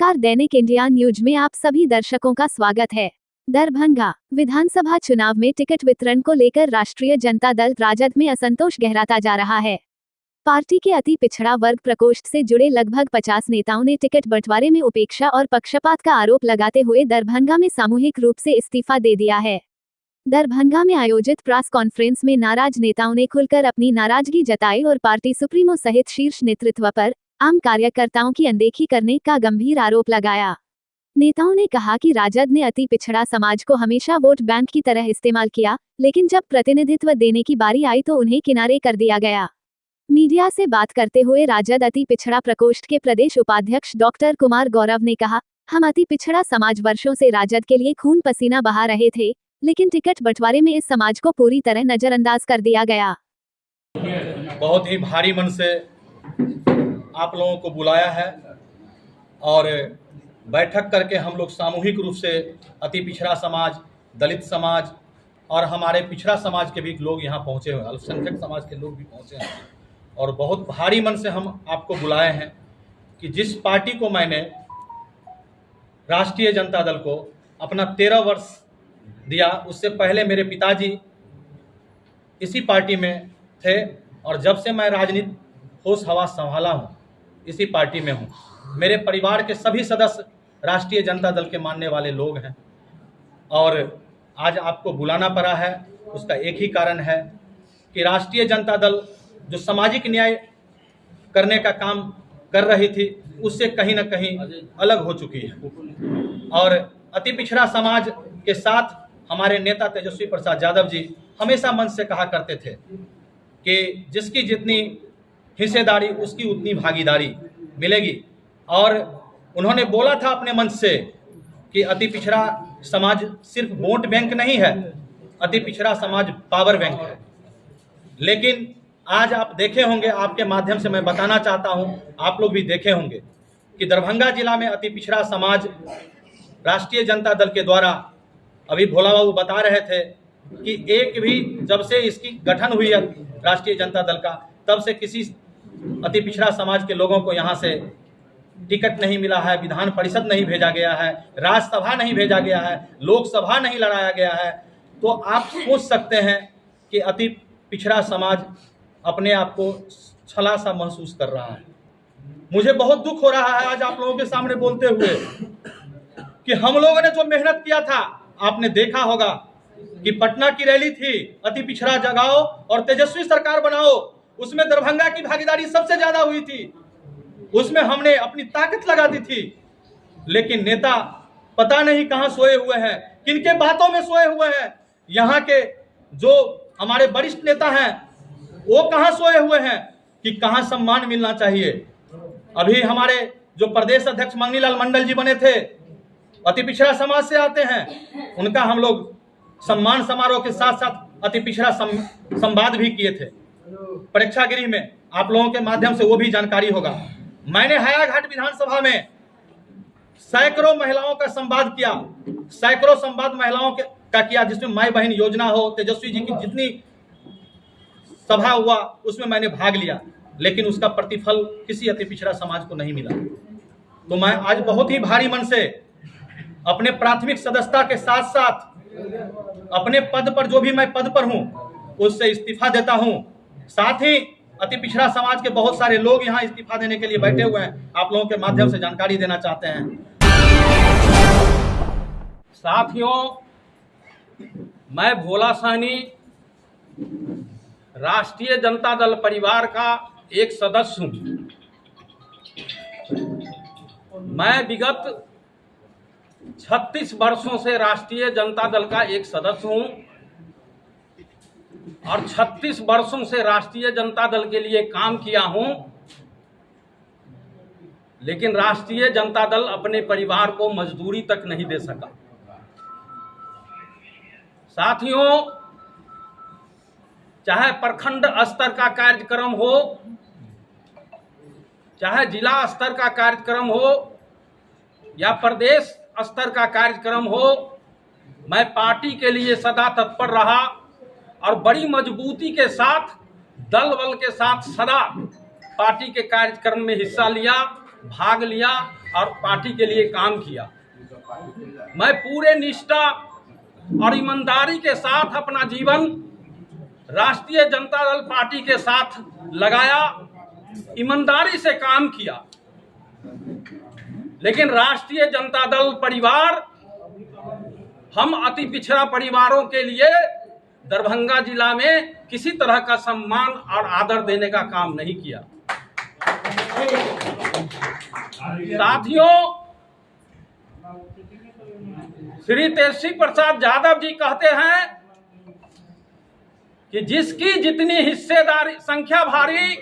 नमस्कार, दैनिक India news में आप सभी दर्शकों का स्वागत है। दरभंगा विधानसभा चुनाव में टिकट वितरण को लेकर राष्ट्रीय जनता दल राजद में असंतोष गहराता जा रहा है। पार्टी के अति पिछड़ा वर्ग प्रकोष्ठ से जुड़े लगभग 50 नेताओं ने टिकट बंटवारे में उपेक्षा और पक्षपात का आरोप लगाते हुए दरभंगा में सामूहिक रूप से इस्तीफा दे दिया है। दरभंगा में आयोजित प्रेस कॉन्फ्रेंस में नाराज नेताओं ने खुलकर अपनी नाराजगी जताई और पार्टी सुप्रीमो सहित शीर्ष नेतृत्व पर आम कार्यकर्ताओं की अनदेखी करने का गंभीर आरोप लगाया। नेताओं ने कहा कि राजद ने अति पिछड़ा समाज को हमेशा वोट बैंक की तरह इस्तेमाल किया, लेकिन जब प्रतिनिधित्व देने की बारी आई तो उन्हें किनारे कर दिया गया। मीडिया से बात करते हुए राजद अति पिछड़ा प्रकोष्ठ के प्रदेश उपाध्यक्ष डॉक्टर कुमार गौरव ने कहा, हम अति पिछड़ा समाज वर्षों से राजद के लिए खून पसीना बहा रहे थे, लेकिन टिकट बंटवारे में इस समाज को पूरी तरह नजरअंदाज कर दिया गया। बहुत ही भारी मन से आप लोगों को बुलाया है और बैठक करके हम लोग सामूहिक रूप से अति पिछड़ा समाज, दलित समाज और हमारे पिछड़ा समाज के भी लोग यहाँ पहुँचे हुए, अल्पसंख्यक समाज के लोग भी पहुँचे हैं और बहुत भारी मन से हम आपको बुलाए हैं कि जिस पार्टी को मैंने राष्ट्रीय जनता दल को अपना 13 वर्ष दिया, उससे पहले मेरे पिताजी इसी पार्टी में थे और जब से मैं राजनीति होश हवास संभाला हूँ इसी पार्टी में हूँ। मेरे परिवार के सभी सदस्य राष्ट्रीय जनता दल के मानने वाले लोग हैं और आज आपको बुलाना पड़ा है। उसका एक ही कारण है कि राष्ट्रीय जनता दल जो सामाजिक न्याय करने का काम कर रही थी उससे कहीं ना कहीं अलग हो चुकी है और अति पिछड़ा समाज के साथ हमारे नेता तेजस्वी प्रसाद यादव जी हमेशा मन से कहा करते थे कि जिसकी जितनी हिस्सेदारी उसकी उतनी भागीदारी मिलेगी और उन्होंने बोला था अपने मंच से कि अति पिछड़ा समाज सिर्फ वोट बैंक नहीं है, अति पिछड़ा समाज पावर बैंक है। लेकिन आज आप देखे होंगे, आपके माध्यम से मैं बताना चाहता हूं, आप लोग भी देखे होंगे कि दरभंगा जिला में अति पिछड़ा समाज राष्ट्रीय जनता दल के द्वारा, अभी भोला बाबू बता रहे थे कि एक भी जब से इसकी गठन हुई है राष्ट्रीय जनता दल का, तब से किसी अति पिछड़ा समाज के लोगों को यहाँ से टिकट नहीं मिला है, विधान परिषद नहीं भेजा गया है, राज्यसभा नहीं भेजा गया है, लोकसभा नहीं लड़ाया गया है। तो आप सोच सकते हैं कि अति पिछड़ा समाज अपने आप को छला सा महसूस कर रहा है। मुझे बहुत दुख हो रहा है आज आप लोगों के सामने बोलते हुए कि हम लोगों ने जो मेहनत किया था, आपने देखा होगा कि पटना की रैली थी अति पिछड़ा जगाओ और तेजस्वी सरकार बनाओ, उसमें दरभंगा की भागीदारी सबसे ज्यादा हुई थी, उसमें हमने अपनी ताकत लगा दी थी। लेकिन नेता पता नहीं कहां सोए हुए हैं, किनके बातों में सोए हुए हैं। यहाँ के जो हमारे वरिष्ठ नेता हैं वो कहां सोए हुए हैं कि कहां सम्मान मिलना चाहिए। अभी हमारे जो प्रदेश अध्यक्ष मंगनीलाल मंडल जी बने थे, अति पिछड़ा समाज से आते हैं, उनका हम लोग सम्मान समारोह के साथ साथ अति पिछड़ा संवाद भी किए थे प्रेक्षागृह में, आप लोगों के माध्यम से वो भी जानकारी होगा। मैंने हायाघाट विधानसभा में सैकड़ों महिलाओं का संवाद किया, सैकड़ों संवाद महिलाओं का किया, जिसमें माई बहन योजना हो, तेजस्वी जी की जितनी सभा हुआ उसमें मैंने भाग लिया, लेकिन उसका प्रतिफल किसी अति पिछड़ा समाज को नहीं मिला। तो मैं आज बहुत ही भारी मन से अपने प्राथमिक सदस्यता के साथ साथ अपने पद पर, जो भी मैं पद पर हूं, उससे इस्तीफा देता हूं। साथ ही अति पिछड़ा समाज के बहुत सारे लोग यहाँ इस्तीफा देने के लिए बैठे हुए हैं, आप लोगों के माध्यम से जानकारी देना चाहते हैं। साथियों, मैं भोला साहनी राष्ट्रीय जनता दल परिवार का एक सदस्य हूं। मैं विगत 36 वर्षों से राष्ट्रीय जनता दल का एक सदस्य हूं और 36 वर्षों से राष्ट्रीय जनता दल के लिए काम किया हूं, लेकिन राष्ट्रीय जनता दल अपने परिवार को मजदूरी तक नहीं दे सका। साथियों, चाहे प्रखंड स्तर का कार्यक्रम हो, चाहे जिला स्तर का कार्यक्रम हो या प्रदेश स्तर का कार्यक्रम हो, मैं पार्टी के लिए सदा तत्पर रहा और बड़ी मजबूती के साथ, दल बल के साथ सदा पार्टी के कार्यक्रम में हिस्सा लिया भाग लिया और पार्टी के लिए काम किया। मैं पूरे निष्ठा और ईमानदारी के साथ अपना जीवन राष्ट्रीय जनता दल पार्टी के साथ लगाया, ईमानदारी से काम किया। लेकिन राष्ट्रीय जनता दल परिवार, हम अति पिछड़ा परिवारों के लिए दरभंगा जिला में किसी तरह का सम्मान और आदर देने का काम नहीं किया। साथियों, श्री तेजस्वी प्रसाद यादव जी कहते हैं कि जिसकी जितनी हिस्सेदारी संख्या भारी,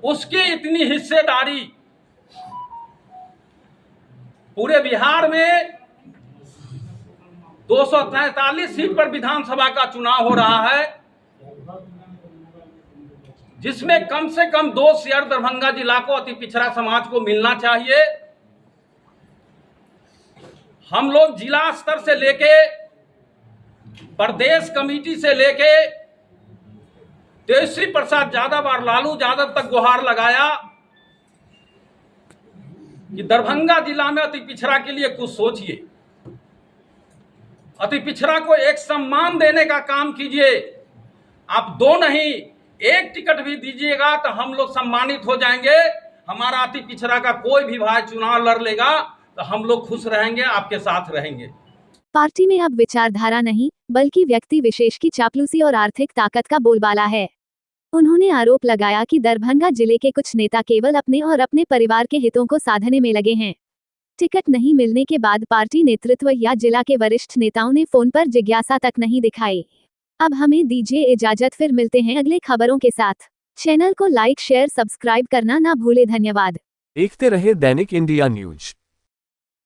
उसकी इतनी हिस्सेदारी। पूरे बिहार में 243 सीट पर विधानसभा का चुनाव हो रहा है, जिसमें कम से कम 2 शेयर दरभंगा जिला को, अति पिछड़ा समाज को मिलना चाहिए। हम लोग जिला स्तर से लेके प्रदेश कमेटी से लेके तेजस्वी प्रसाद यादव और लालू यादव तक गुहार लगाया कि दरभंगा जिला में अति पिछड़ा के लिए कुछ सोचिए, अति पिछड़ा को एक सम्मान देने का काम कीजिए। आप 2 नहीं 1 टिकट भी दीजिएगा तो हम लोग सम्मानित हो जाएंगे। हमारा अति पिछड़ा का कोई भी भाई चुनाव लड़ लेगा तो हम लोग खुश रहेंगे, आपके साथ रहेंगे। पार्टी में अब विचारधारा नहीं, बल्कि व्यक्ति विशेष की चापलूसी और आर्थिक ताकत का बोलबाला है। उन्होंने आरोप लगाया कि दरभंगा जिले के कुछ नेता केवल अपने और अपने परिवार के हितों को साधने में लगे हैं। टिकट नहीं मिलने के बाद पार्टी नेतृत्व या जिला के वरिष्ठ नेताओं ने फोन पर जिज्ञासा तक नहीं दिखाई। अब हमें दीजिए इजाजत, फिर मिलते हैं अगले खबरों के साथ। चैनल को लाइक, शेयर, सब्सक्राइब करना ना भूले। धन्यवाद। देखते रहे दैनिक इंडिया न्यूज।